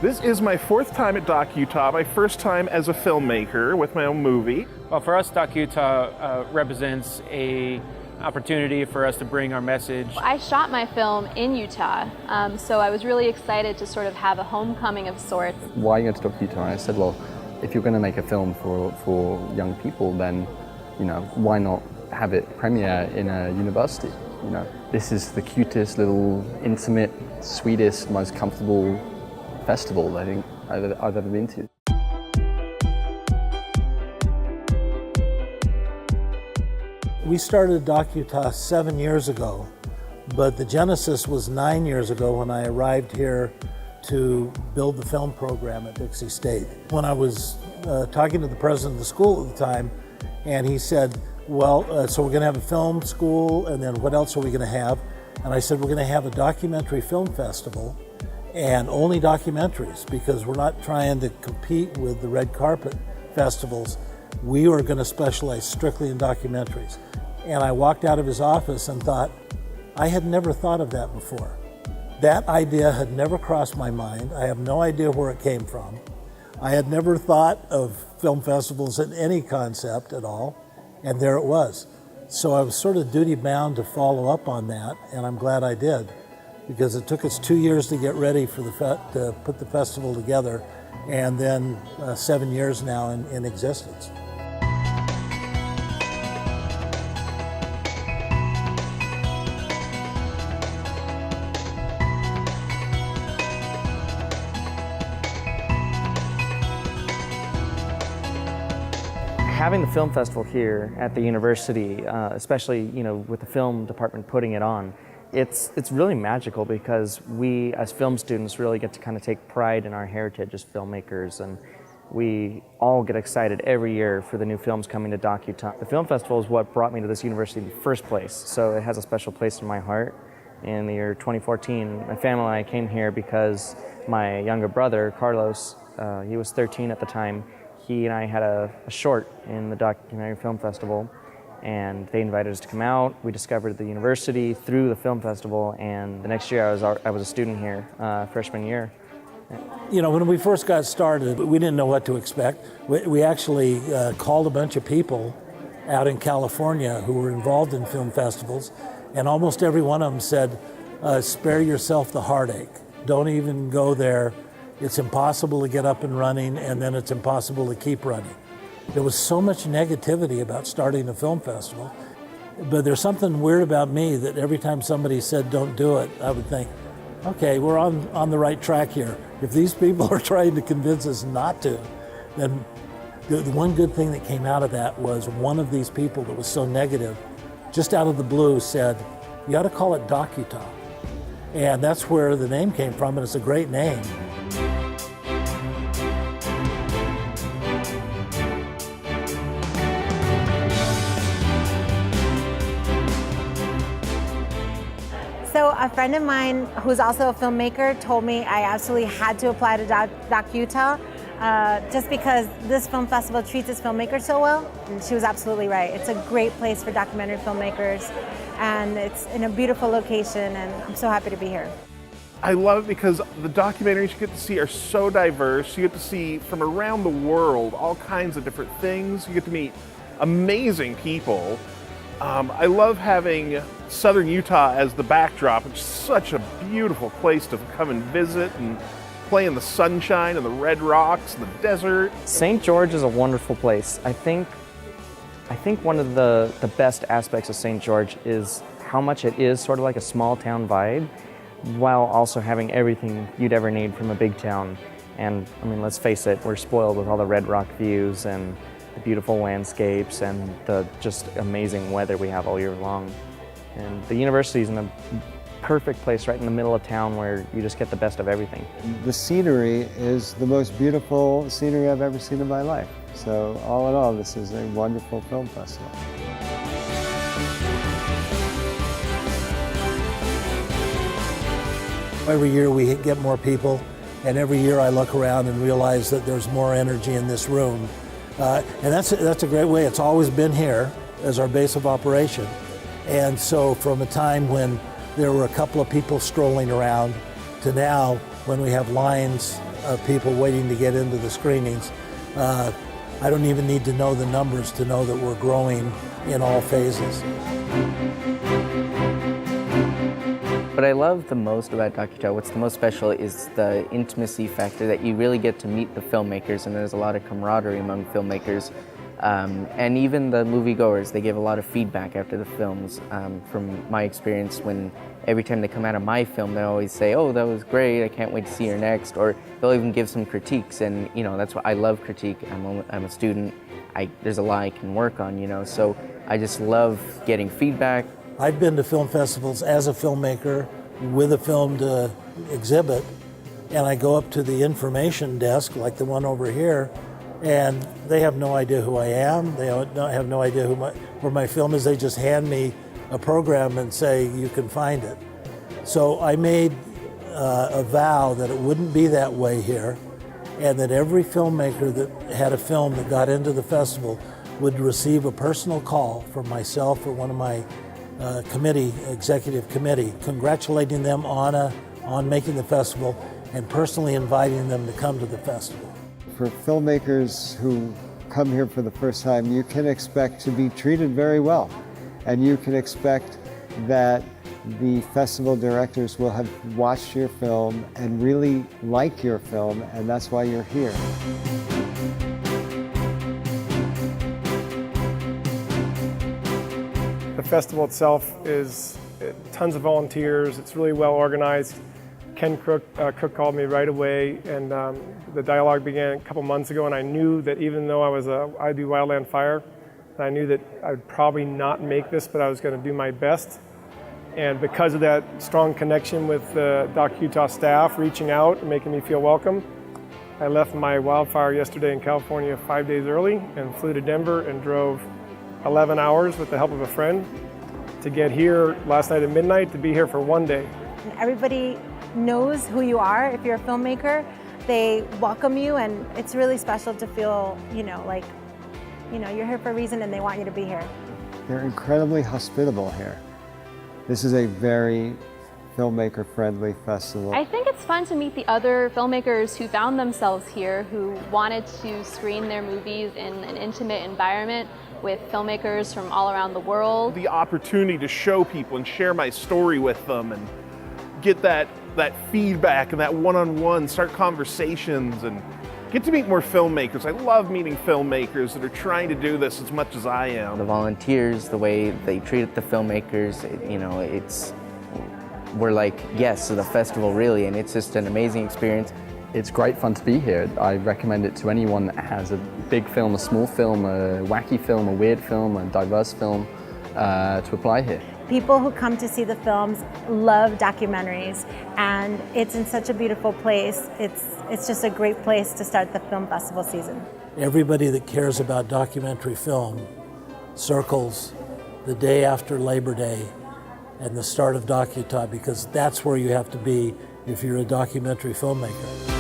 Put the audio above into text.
This is my fourth time at DocUtah, my first time as a filmmaker with my own movie. Well, for us, DocUtah represents an opportunity for us to bring our message. I shot my film in Utah, so I was really excited to sort of have a homecoming of sorts. Why are you going to DocUtah? I said, well, if you're going to make a film for young people, then, why not have it premiere in a university? This is the cutest, little, intimate, sweetest, most comfortable festival I think I've ever been to. We started DocUtah 7 years ago, but the genesis was 9 years ago when I arrived here to build the film program at Dixie State. When I was talking to the president of the school at the time, and he said, well, so we're going to have a film school, and then what else are we going to have? And I said, we're going to have a documentary film festival, and only documentaries, because we're not trying to compete with the red carpet festivals. We are going to specialize strictly in documentaries. And I walked out of his office and thought, I had never thought of that before. That idea had never crossed my mind. I have no idea where it came from. I had never thought of film festivals in any concept at all, and there it was. So I was sort of duty-bound to follow up on that, and I'm glad I did, because it took us 2 years to get ready for to put the festival together, and then 7 years now in existence. Having the film festival here at the university, especially with the film department putting it on, it's really magical, because we as film students really get to kind of take pride in our heritage as filmmakers, and we all get excited every year for the new films coming to DocUtah. The film festival is what brought me to this university in the first place, so it has a special place in my heart. In the year 2014, my family and I came here because my younger brother, Carlos, he was 13 at the time. He and I had a short in the documentary film festival, and they invited us to come out. We discovered the university through the film festival, and the next year I was a student here, freshman year. When we first got started, we didn't know what to expect. We actually called a bunch of people out in California who were involved in film festivals, and almost every one of them said, spare yourself the heartache. Don't even go there. It's impossible to get up and running, and then it's impossible to keep running. There was so much negativity about starting a film festival, but there's something weird about me that every time somebody said don't do it, I would think, okay, we're on the right track here. If these people are trying to convince us not to, then the one good thing that came out of that was one of these people that was so negative, just out of the blue said, you ought to call it DocUtah. And that's where the name came from, and it's a great name. So a friend of mine who's also a filmmaker told me I absolutely had to apply to DocUtah just because this film festival treats its filmmakers so well, and she was absolutely right. It's a great place for documentary filmmakers, and it's in a beautiful location, and I'm so happy to be here. I love it because the documentaries you get to see are so diverse. You get to see from around the world all kinds of different things. You get to meet amazing people. I love having southern Utah as the backdrop. It's such a beautiful place to come and visit and play in the sunshine and the red rocks and the desert. St. George is a wonderful place. I think one of the best aspects of St. George is how much it is sort of like a small town vibe, while also having everything you'd ever need from a big town. And I mean, let's face it, we're spoiled with all the red rock views and the beautiful landscapes and the just amazing weather we have all year long. And the university is in a perfect place right in the middle of town where you just get the best of everything. The scenery is the most beautiful scenery I've ever seen in my life. So all in all, this is a wonderful film festival. Every year we get more people, and every year I look around and realize that there's more energy in this room. And that's a great way. It's always been here as our base of operation. And so from a time when there were a couple of people strolling around to now when we have lines of people waiting to get into the screenings. I don't even need to know the numbers to know that we're growing in all phases. What I love the most about DocUtah, what's the most special, is the intimacy factor, that you really get to meet the filmmakers, and there's a lot of camaraderie among filmmakers. And even the moviegoers, they give a lot of feedback after the films. From my experience, when every time they come out of my film, they always say, "Oh, that was great, I can't wait to see your next," or they'll even give some critiques. And you know, that's what I love, critique. I'm a student. There's a lot I can work on, you know, so I just love getting feedback. I've been to film festivals as a filmmaker with a film to exhibit, and I go up to the information desk, like the one over here, and they have no idea who I am. They have no idea where my film is. They just hand me a program and say, you can find it. So I made a vow that it wouldn't be that way here, and that every filmmaker that had a film that got into the festival would receive a personal call from myself or one of my executive committee, congratulating them on making the festival and personally inviting them to come to the festival. For filmmakers who come here for the first time, you can expect to be treated very well. And you can expect that the festival directors will have watched your film and really like your film, and that's why you're here. The festival itself is tons of volunteers. It's really well organized. Ken Cook called me right away, and the dialogue began a couple months ago, and I knew that even though I do wildland fire, I knew that I would probably not make this, but I was going to do my best. And because of that strong connection with the DocUtah staff reaching out and making me feel welcome, I left my wildfire yesterday in California 5 days early and flew to Denver and drove 11 hours with the help of a friend to get here last night at midnight to be here for one day. Everybody knows who you are. If you're a filmmaker, they welcome you, and it's really special to feel, like, you're here for a reason and they want you to be here. They're incredibly hospitable here. This is a very filmmaker-friendly festival. I think it's fun to meet the other filmmakers who found themselves here, who wanted to screen their movies in an intimate environment with filmmakers from all around the world. The opportunity to show people and share my story with them and get that feedback and that one-on-one, start conversations and get to meet more filmmakers. I love meeting filmmakers that are trying to do this as much as I am. The volunteers, the way they treated the filmmakers, we're like, yes, to the festival really, and it's just an amazing experience. It's great fun to be here. I recommend it to anyone that has a big film, a small film, a wacky film, a weird film, a diverse film, to apply here. People who come to see the films love documentaries, and it's in such a beautiful place. It's just a great place to start the film festival season. Everybody that cares about documentary film circles the day after Labor Day and the start of DocUtah, because that's where you have to be if you're a documentary filmmaker.